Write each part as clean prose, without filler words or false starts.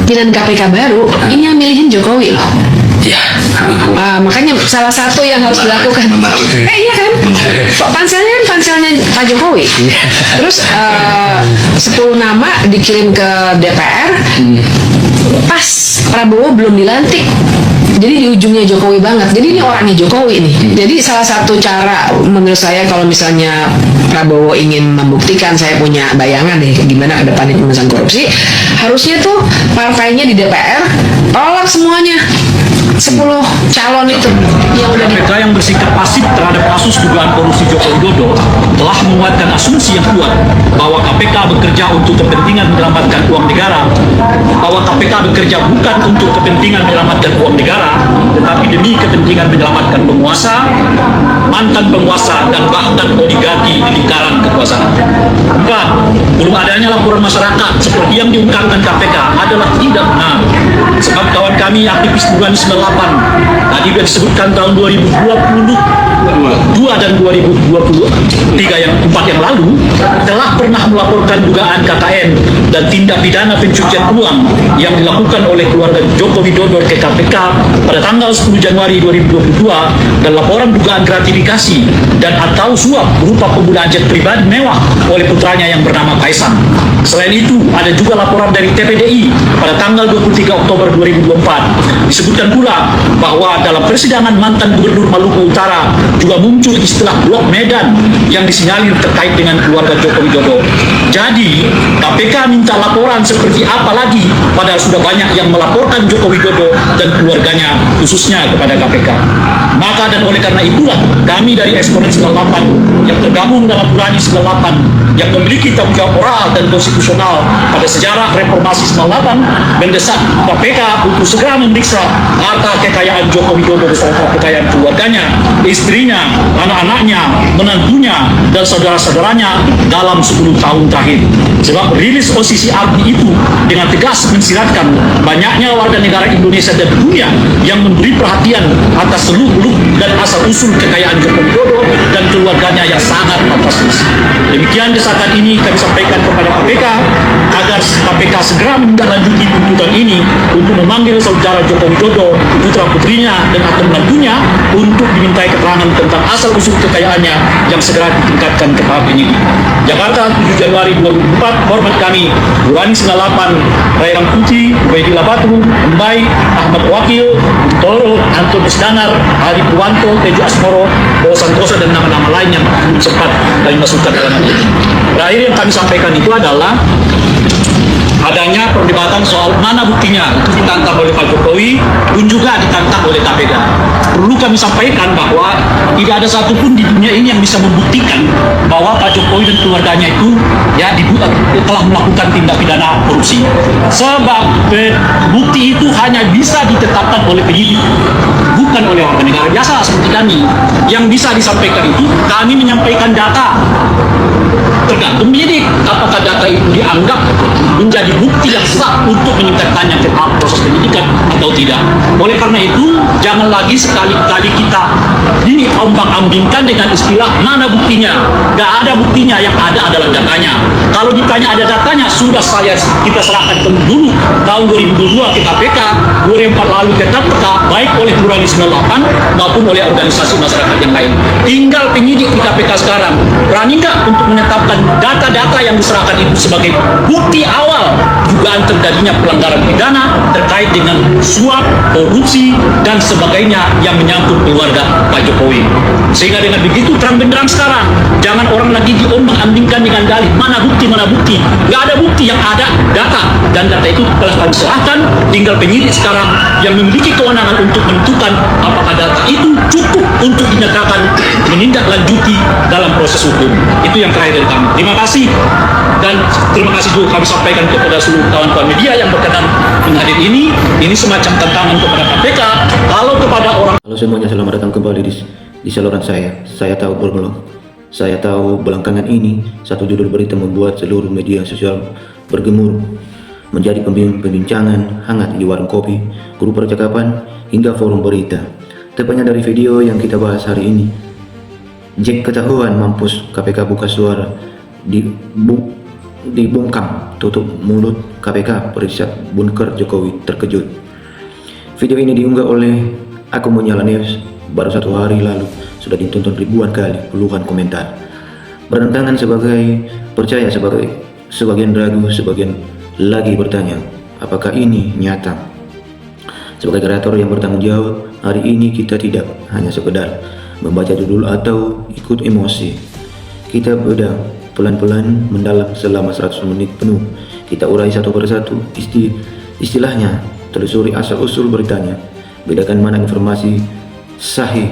pimpinan KPK baru ini yang milihin Jokowi loh. Ya. Makanya salah satu yang harus dilakukan. Iya kan? Panselnya kan panselnya Pak Jokowi. Terus 10 nama dikirim ke DPR. Pas Prabowo belum dilantik. Jadi di ujungnya Jokowi banget. Jadi ini orangnya Jokowi nih. Jadi salah satu cara menurut saya kalau misalnya Prabowo ingin membuktikan saya punya bayangan nih gimana ke depannya pemberantasan korupsi, harusnya tuh partainya di DPR tolak semuanya 10 calon itu yang udah KPK yang bersikap pasif terhadap kasus dugaan korupsi Joko Widodo telah menguatkan asumsi yang kuat bahwa KPK bekerja untuk kepentingan menyelamatkan uang negara, bahwa KPK bekerja bukan untuk kepentingan menyelamatkan uang negara, tetapi demi kepentingan menyelamatkan penguasa, mantan penguasa, dan bahkan oligarki di lingkaran kekuasaan. Empat, belum adanya laporan masyarakat seperti yang diungkapkan KPK adalah tidak benar. Sebab kawan kami aktivis bulan 98 tadi sudah disebutkan tahun 2022 dan 2023 yang 4 yang lalu telah pernah melaporkan dugaan KKN dan tindak pidana pencucian uang yang dilakukan oleh keluarga Joko Widodo ke KPK pada tanggal 10 Januari 2022 dan laporan dugaan gratifikasi dan atau suap berupa penggunaan jet pribadi mewah oleh putranya yang bernama Kaisang. Selain itu, ada juga laporan dari TPDI pada tanggal 23 Oktober 2024. Disebutkan pula bahwa dalam persidangan mantan Gubernur Maluku Utara juga muncul istilah blok Medan yang disinyalir terkait dengan keluarga Joko Widodo. Jadi, KPK minta laporan seperti apa lagi padahal sudah banyak yang melaporkan Joko Widodo dan keluarganya khususnya kepada KPK. Maka dan oleh karena itulah kami dari Eksponen 98 yang tergabung dalam Urani 98 yang memiliki tanggung jawab moral dan konstitusional pada sejarah reformasi 98 mendesak KPK untuk segera memeriksa harta kekayaan Joko Widodo beserta kekayaan keluarganya, istrinya, anak-anaknya, menantunya, dan saudara-saudaranya dalam 10 tahun terakhir. Sebab rilis posisi Ardi itu dengan tegas mensiratkan banyaknya warga negara Indonesia dan dunia yang memberi perhatian atas seluk-beluk dan asal-usul kekayaan Joko Widodo dan keluarganya yang sangat fantastis. Demikian desakan ini kami sampaikan kepada KPK agar KPK segera menindaklanjuti tuntutan ini untuk memanggil saudara Joko Widodo, putra-putrinya dan atau menantunya untuk dimintai keterangan tentang asal-usul kekayaannya yang segera ditingkatkan ke tahap penyidik. Jakarta, 7 Januari 2004, hormat kami, Urani 98, Rai Rangkuti, Ubaidillah Batu, Mbai, Ahmad Wakil, Toro, Antonius Danar, Ali Purwanto, Tejo Asmoro, Bowo Santoso, dan nama-nama lain yang sempat kami masukkan dalam ini. Terakhir yang kami sampaikan itu adalah adanya perdebatan soal mana buktinya itu ditantang oleh Pak Jokowi pun juga ditantang oleh KPK. Perlu kami sampaikan bahwa tidak ada satupun di dunia ini yang bisa membuktikan bahwa Pak Jokowi dan keluarganya itu telah melakukan tindak pidana korupsi. Sebab bukti itu hanya bisa ditetapkan oleh penyidik, bukan oleh warga negara biasa seperti kami. Yang bisa disampaikan itu kami menyampaikan data. Tergantung penyidik apakah data itu dianggap menjadi bukti yang sah untuk meningkatkannya ke tahap proses penyidikan atau tidak. Oleh karena itu, jangan lagi sekali-kali kita ini ombang-ambingkan dengan istilah mana buktinya. Gak ada buktinya, yang ada adalah datanya. Kalau ditanya ada datanya, sudah kita serahkan dulu tahun 2022 ke KPK, 2004 lalu ke KPK, baik oleh Urani 98 maupun oleh organisasi masyarakat yang lain. Tinggal penyidik di KPK sekarang berani nggak untuk menetapkan data-data yang diserahkan itu sebagai bukti awal dugaan terjadinya pelanggaran pidana terkait dengan suap, korupsi, dan sebagainya yang menyangkut keluarga Pak Jokowi. Sehingga dengan begitu terang benderang sekarang, jangan orang lagi diombang-ambingkan dengan dalih mana bukti. Nggak ada bukti, yang ada data, dan data itu telah kami serahkan. Tinggal penyidik sekarang yang memiliki kewenangan untuk menentukan apakah data itu cukup untuk dinyatakan menindaklanjuti dalam proses hukum. Itu yang terakhir dari kami. Terima kasih, dan terima kasih juga kami sampaikan kepada seluruh kawan-kawan media yang berkenan menghadir ini. Ini semacam tantangan kepada KPK. Kalau kepada orang. Halo semuanya, selamat datang kembali di saluran saya. Saya tahu berblog. Saya tahu belakangan ini satu judul berita membuat seluruh media sosial bergemuruh, menjadi pembincangan hangat di warung kopi, grup percakapan, hingga forum berita. Tepatnya dari video yang kita bahas hari ini. Jack ketahuan mampus, KPK buka suara dibungkam, tutup mulut KPK periksa bunker Jokowi terkejut. Video ini diunggah oleh akun Menyala News baru 1 hari lalu, sudah ditonton ribuan kali, puluhan komentar. Bertentangan percaya sebagian ragu, sebagian lagi bertanya, apakah ini nyata? Sebagai kreator yang bertanggung jawab, hari ini kita tidak hanya sekedar membaca judul atau ikut emosi. Kita bedah pelan-pelan mendalam selama 100 menit penuh. Kita urai satu persatu istilahnya, telusuri asal-usul beritanya, bedakan mana informasi sahih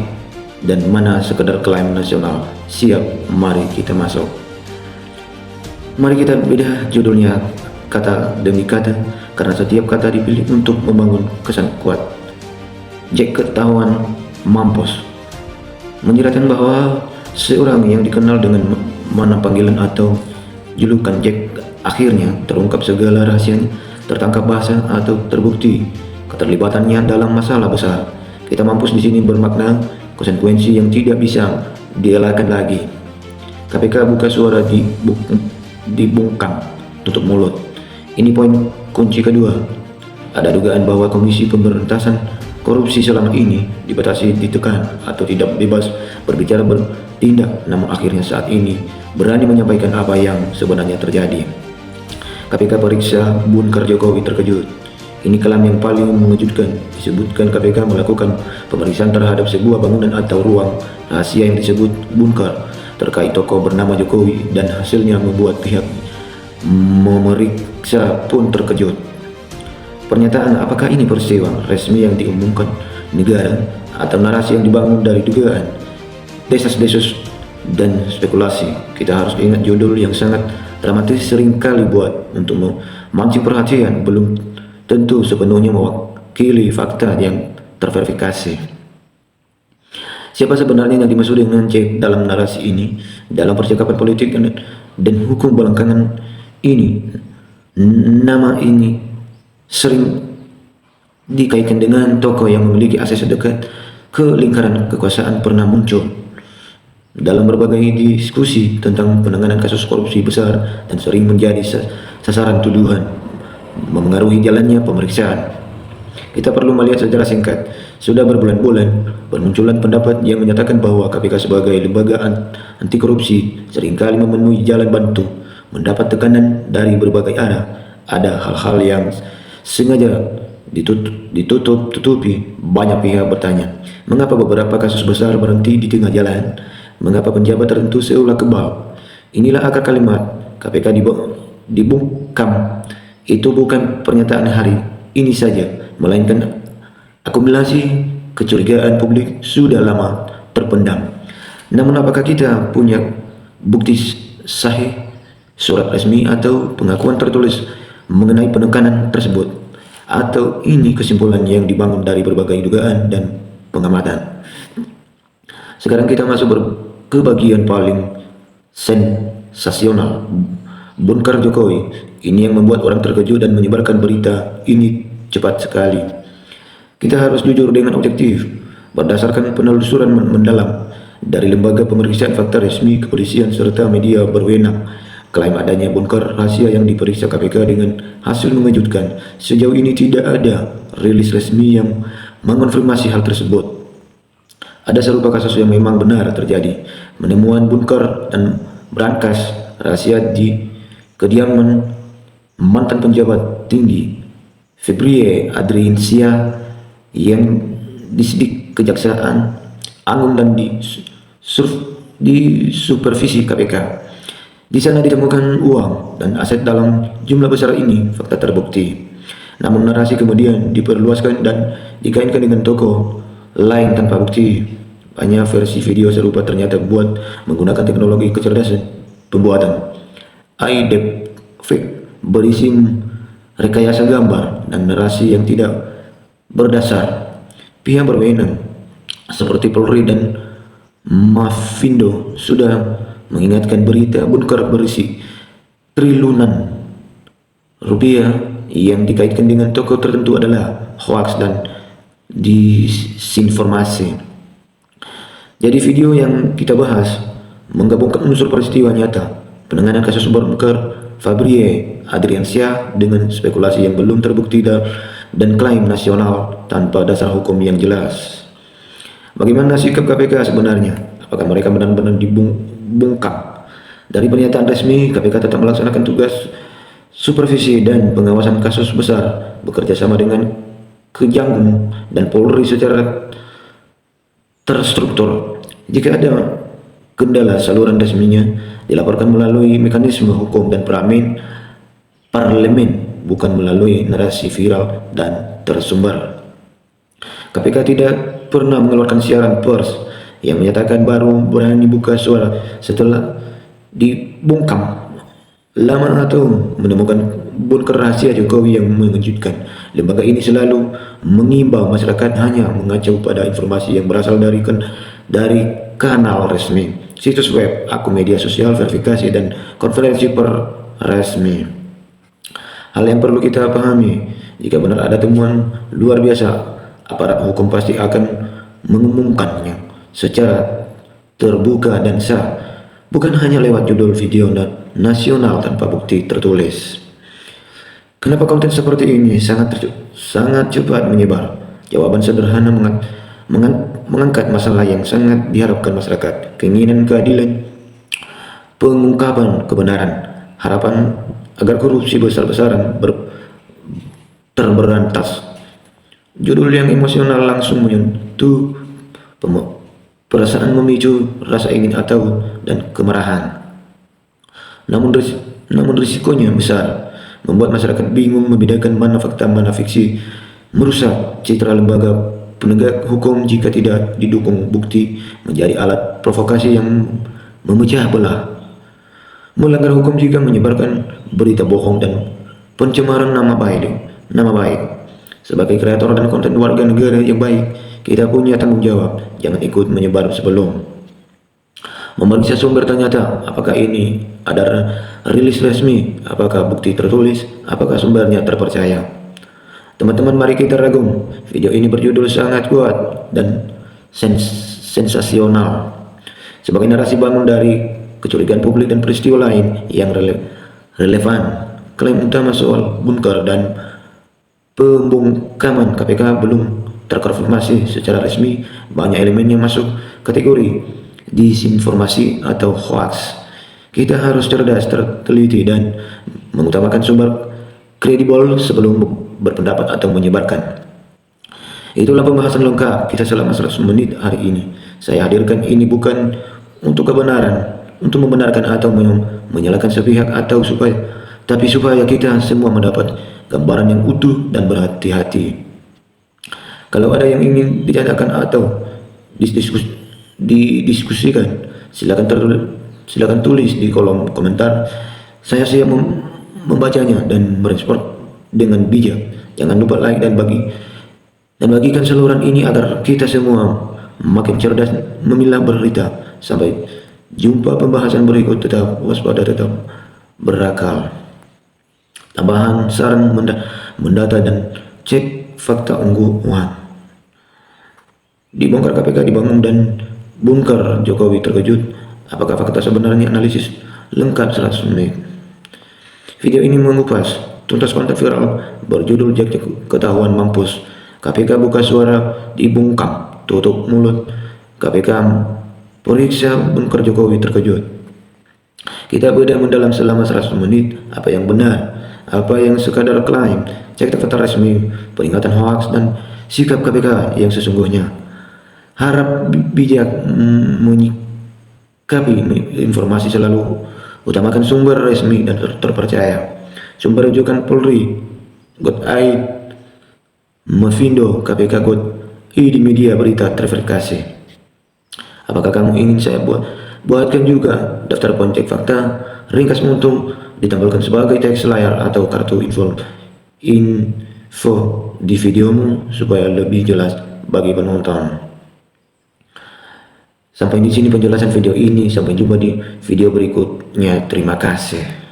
dan mana sekedar klaim nasional. Siap, mari kita masuk. Mari kita bedah judulnya kata demi kata, karena setiap kata dipilih untuk membangun kesan kuat. Jack ketahuan mampus, menjelaskan bahwa seorang yang dikenal dengan mana panggilan atau julukan Jack akhirnya terungkap segala rahasianya, tertangkap basah atau terbukti keterlibatannya dalam masalah besar. Kita mampus di sini bermakna konsekuensi yang tidak bisa dielakkan lagi. KPK buka suara dibungkam, tutup mulut. Ini poin kunci kedua. Ada dugaan bahwa Komisi Pemberantasan Korupsi selama ini dibatasi, ditekan, atau tidak bebas berbicara, bertindak, namun akhirnya saat ini berani menyampaikan apa yang sebenarnya terjadi. KPK periksa bunker Jokowi terkejut. Ini kelam yang paling mengejutkan. Disebutkan KPK melakukan pemeriksaan terhadap sebuah bangunan atau ruang rahasia yang disebut bunker terkait tokoh bernama Jokowi, dan hasilnya membuat pihak memeriksa pun terkejut. Pernyataan apakah ini peristiwa resmi yang diumumkan negara atau narasi yang dibangun dari dugaan, desas-desus, dan spekulasi? Kita harus ingat judul yang sangat dramatis seringkali buat untuk memancing perhatian, belum tentu sepenuhnya mewakili fakta yang terverifikasi. Siapa sebenarnya yang dimaksud dengan Jack dalam narasi ini? Dalam percakapan politik dan hukum belakangan ini, nama ini sering dikaitkan dengan tokoh yang memiliki akses dekat ke lingkaran kekuasaan, pernah muncul dalam berbagai diskusi tentang penanganan kasus korupsi besar dan sering menjadi sasaran tuduhan memengaruhi jalannya pemeriksaan. Kita perlu melihat secara singkat. Sudah berbulan-bulan bermunculan pendapat yang menyatakan bahwa KPK sebagai lembaga anti korupsi seringkali memenuhi jalan buntu, mendapat tekanan dari berbagai arah. Ada hal-hal yang sengaja ditutup-tutupi. Banyak pihak bertanya, mengapa beberapa kasus besar berhenti di tengah jalan? Mengapa penjabat tertentu seolah kebal? Inilah akar kalimat KPK dibungkam. Itu bukan pernyataan hari ini saja, melainkan akumulasi kecurigaan publik sudah lama terpendam. Namun apakah kita punya bukti sahih, surat resmi atau pengakuan tertulis mengenai penekanan tersebut? Atau ini kesimpulan yang dibangun dari berbagai dugaan dan pengamatan? Sekarang kita masuk ke bagian paling sensasional, bunker Jokowi. Ini yang membuat orang terkejut dan menyebarkan berita ini cepat sekali. Kita harus jujur dengan objektif, berdasarkan penelusuran mendalam dari lembaga pemeriksaan fakta resmi, kepolisian, serta media berwenang. Klaim adanya bunker rahasia yang diperiksa KPK dengan hasil mengejutkan. Sejauh ini tidak ada rilis resmi yang mengonfirmasi hal tersebut. Ada serupa kasus yang memang benar terjadi, penemuan bunker dan brankas rahasia di kediaman mantan penjabat tinggi Febrie Adriansyah yang disidik Kejaksaan Agung dan di supervisi KPK. Di sana ditemukan uang dan aset dalam jumlah besar. Ini fakta terbukti. Namun narasi kemudian diperluaskan dan dikaitkan dengan tokoh lain tanpa bukti. Banyak versi video serupa ternyata buat menggunakan teknologi kecerdasan pembuatan AI deepfake, berisi rekayasa gambar dan narasi yang tidak berdasar. Pihak berwenang seperti Polri dan Mafindo sudah mengingatkan berita bunker berisi triliunan rupiah yang dikaitkan dengan tokoh tertentu adalah hoaks dan disinformasi. Jadi video yang kita bahas menggabungkan unsur peristiwa nyata, penanganan kasus bunker Fabrie Adriansyah dengan spekulasi yang belum terbukti dan klaim nasional tanpa dasar hukum yang jelas. Bagaimana sikap KPK sebenarnya? Apakah mereka benar-benar dibungkam? Dari pernyataan resmi, KPK tetap melaksanakan tugas supervisi dan pengawasan kasus besar, bekerja sama dengan Kejagung dan Polri secara terstruktur. Jika ada kendala saluran resminya dilaporkan melalui mekanisme hukum dan parlemen, bukan melalui narasi viral dan tersumber. KPK tidak pernah mengeluarkan siaran pers yang menyatakan baru berani buka suara setelah dibungkam lama atau menemukan bunker rahasia Jokowi yang mengejutkan. Lembaga ini selalu mengimbau masyarakat hanya mengacu pada informasi yang berasal dari kanal resmi, situs web, akun media sosial, verifikasi, dan konferensi resmi. Hal yang perlu kita pahami, jika benar ada temuan luar biasa, aparat hukum pasti akan mengumumkannya secara terbuka dan sah, bukan hanya lewat judul video nasional tanpa bukti tertulis. Kenapa konten seperti ini sangat cepat menyebar? Jawaban sederhana, mengangkat masalah yang sangat diharapkan masyarakat, keinginan keadilan, pengungkapan kebenaran, harapan agar korupsi besar-besaran terberantas. Judul yang emosional langsung menyentuh perasaan, memicu rasa ingin tahu dan kemarahan. Namun risikonya besar, membuat masyarakat bingung membedakan mana fakta mana fiksi, merusak citra lembaga penegak hukum jika tidak didukung bukti, menjadi alat provokasi yang memecah belah, melanggar hukum jika menyebarkan berita bohong dan pencemaran nama baik. Sebagai kreator dan konten warga negara yang baik, kita punya tanggung jawab. Jangan ikut menyebar sebelum memeriksa sumber ternyata. Apakah ini ada rilis resmi? Apakah bukti tertulis? Apakah sumbernya terpercaya? Teman-teman, mari kita ragung. Video ini berjudul sangat kuat dan sensasional. Sebagai narasi bangun dari kecurigaan publik dan peristiwa lain yang relevan, klaim utama soal bunker dan pembungkaman KPK belum terkonfirmasi secara resmi. Banyak elemen yang masuk kategori disinformasi atau hoax. Kita harus cerdas, teliti, dan mengutamakan sumber kredibel sebelum berpendapat atau menyebarkan. Itulah pembahasan lengkap kita selama 100 menit hari ini. Saya hadirkan ini bukan untuk kebenaran, untuk membenarkan atau menyalahkan sepihak tapi supaya kita semua mendapat gambaran yang utuh dan berhati-hati. Kalau ada yang ingin ditanyakan atau didiskusikan, silakan tulis di kolom komentar. Saya siap membacanya dan merespon dengan bijak. Jangan lupa like dan bagikan saluran ini agar kita semua makin cerdas memilah berita. Sampai jumpa pembahasan berikut. Tetap waspada, tetap berakal. Tambahan, saran, mendata, dan cek fakta ungguan. Dibongkar KPK dibangun dan bunker Jokowi terkejut. Apakah fakta sebenarnya? Analisis lengkap 100 menit. Video ini mengupas tuntas konten viral berjudul Jak ketahuan mampus. KPK buka suara dibungkam, tutup mulut. KPK periksa bunker Jokowi terkejut. Kita bedah mendalam selama 100 menit apa yang benar, apa yang sekadar klaim, cek fakta resmi, peringatan hoaks, dan sikap KPK yang sesungguhnya. Harap bijak menyikapi informasi, selalu utamakan sumber resmi dan terpercaya. Sumber rujukan Polri, Go.id, Mavindo, KPK, Go.id, media berita terverifikasi. Apakah kamu ingin saya buatkan juga daftar poncek fakta ringkas untuk ditampilkan sebagai teks layar atau kartu info di videomu supaya lebih jelas bagi penonton? Sampai di sini penjelasan video ini. Sampai jumpa di video berikutnya. Terima kasih.